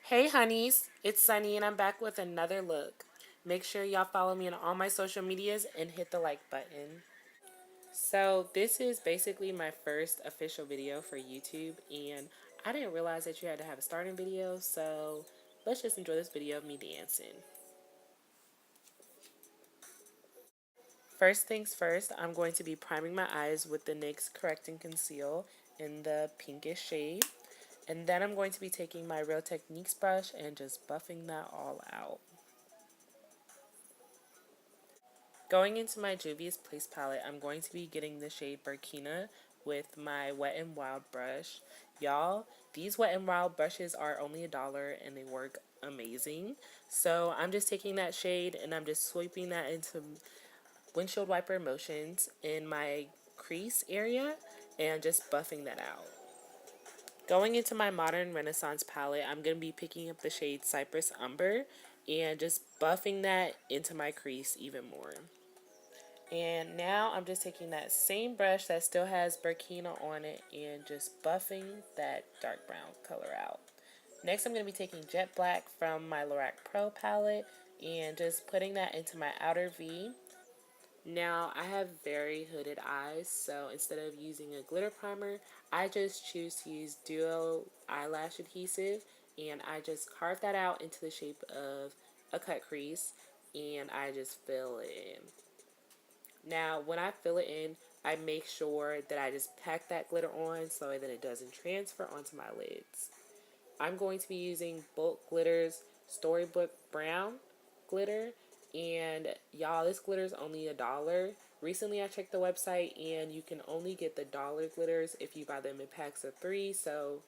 Hey honeys, it's Sunny and I'm back with another look. Make sure y'all follow me on all my social medias and hit the like button. So this is basically my first official video for YouTube and I didn't realize that you had to have a starting video, so let's just enjoy this video of me dancing. First things first, I'm going to be priming my eyes with the NYX Correct and Conceal in the pinkish shade. And then I'm going to be taking my Real Techniques brush and just buffing that all out. Going into my Juvia's Place palette, I'm going to be getting the shade Burkina with my Wet n Wild brush. Y'all, these Wet n Wild brushes are only $1 and they work amazing. So I'm just taking that shade and I'm just sweeping that into windshield wiper motions in my crease area and just buffing that out. Going into my Modern Renaissance palette, I'm going to be picking up the shade Cypress Umber and just buffing that into my crease even more. And now I'm just taking that same brush that still has Burkina on it and just buffing that dark brown color out. Next I'm going to be taking Jet Black from my Lorac Pro palette and just putting that into my outer V. Now I have very hooded eyes, so instead of using a glitter primer, I just choose to use Duo eyelash adhesive and I just carve that out into the shape of a cut crease and I just fill it in. Now, when I fill it in, I make sure that I just pack that glitter on so that it doesn't transfer onto my lids. I'm going to be using Bulk Glitter's Storybook Brown glitter, and y'all, this glitter is only $1. Recently, I checked the website, and you can only get the dollar glitters if you buy them in packs of 3. So,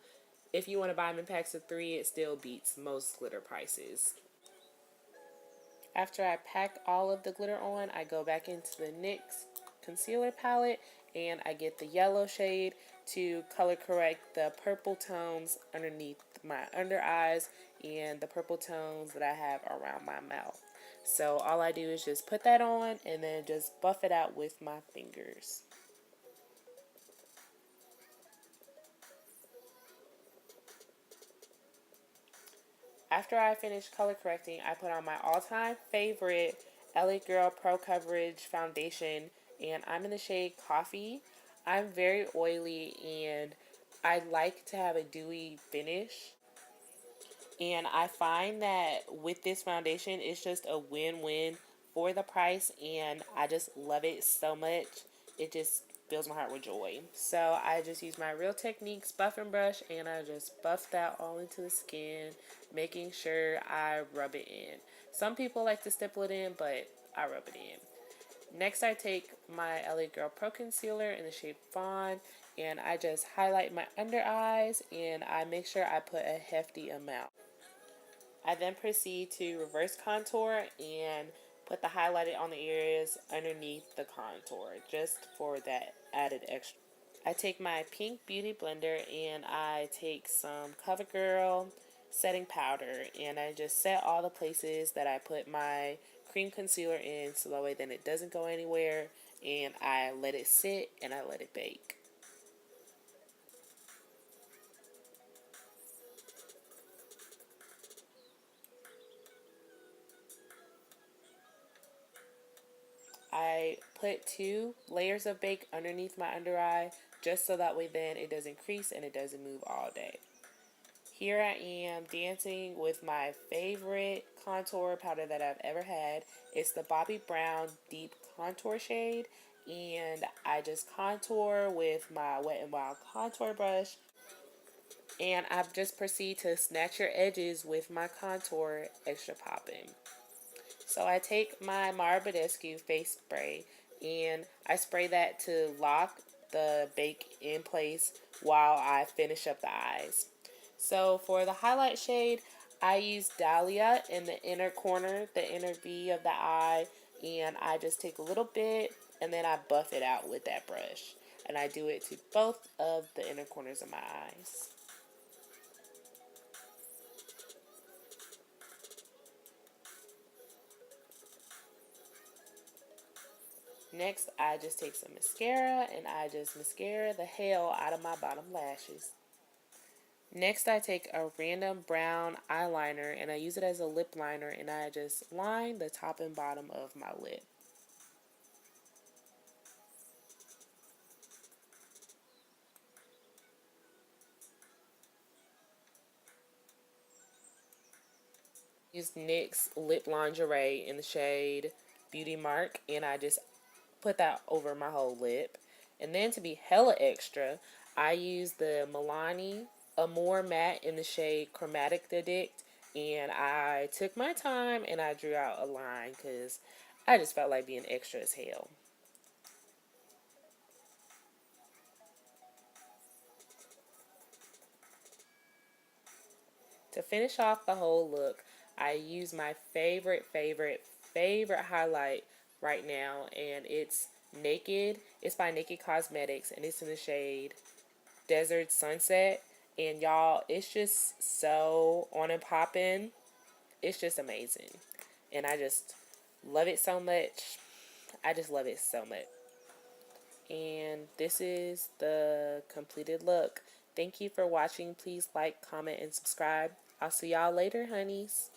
if you want to buy them in packs of 3, it still beats most glitter prices. After I pack all of the glitter on, I go back into the NYX concealer palette and I get the yellow shade to color correct the purple tones underneath my under eyes and the purple tones that I have around my mouth. So all I do is just put that on and then just buff it out with my fingers. After I finish color correcting, I put on my all-time favorite LA Girl Pro Coverage Foundation, and I'm in the shade Coffee. I'm very oily, and I like to have a dewy finish. And I find that with this foundation, it's just a win-win for the price, and I just love it so much. It just fills my heart with joy. So I just use my Real Techniques buffing brush, and I just buff that all into the skin, making sure I rub it in. Some people like to stipple it in, but I rub it in. Next, I take my LA Girl Pro Concealer in the shade Fawn, and I just highlight my under eyes, and I make sure I put a hefty amount. I then proceed to reverse contour and put the highlighted on the areas underneath the contour just for that added extra. I take my pink beauty blender and I take some CoverGirl setting powder and I just set all the places that I put my cream concealer in so that way then it doesn't go anywhere, and I let it sit and I let it bake. I put 2 layers of bake underneath my under eye just so that way then it doesn't crease and it doesn't move all day. Here I am dancing with my favorite contour powder that I've ever had. It's the Bobbi Brown Deep Contour Shade, and I just contour with my Wet n Wild contour brush, and I just proceed to snatch your edges with my contour extra popping. So I take my Mara Badescu face spray and I spray that to lock the bake in place while I finish up the eyes. So for the highlight shade, I use Dahlia in the inner corner, the inner V of the eye, and I just take a little bit and then I buff it out with that brush. And I do it to both of the inner corners of my eyes. Next, I just take some mascara and I just mascara the hell out of my bottom lashes. Next, I take a random brown eyeliner and I use it as a lip liner and I just line the top and bottom of my lip. Use NYX Lip Lingerie in the shade Beauty Mark and I just put that over my whole lip. And then to be hella extra, I use the Milani Amore Matte in the shade Chromatic Addict. And I took my time and I drew out a line because I just felt like being extra as hell. To finish off the whole look, I use my favorite highlight right now, and it's Naked. It's by Naked Cosmetics, and it's in the shade Desert Sunset. And y'all, it's just so on and popping. It's just amazing, and I just love it so much. I just love it so much. And this is the completed look. Thank you for watching. Please like, comment, and subscribe. I'll see y'all later, honeys.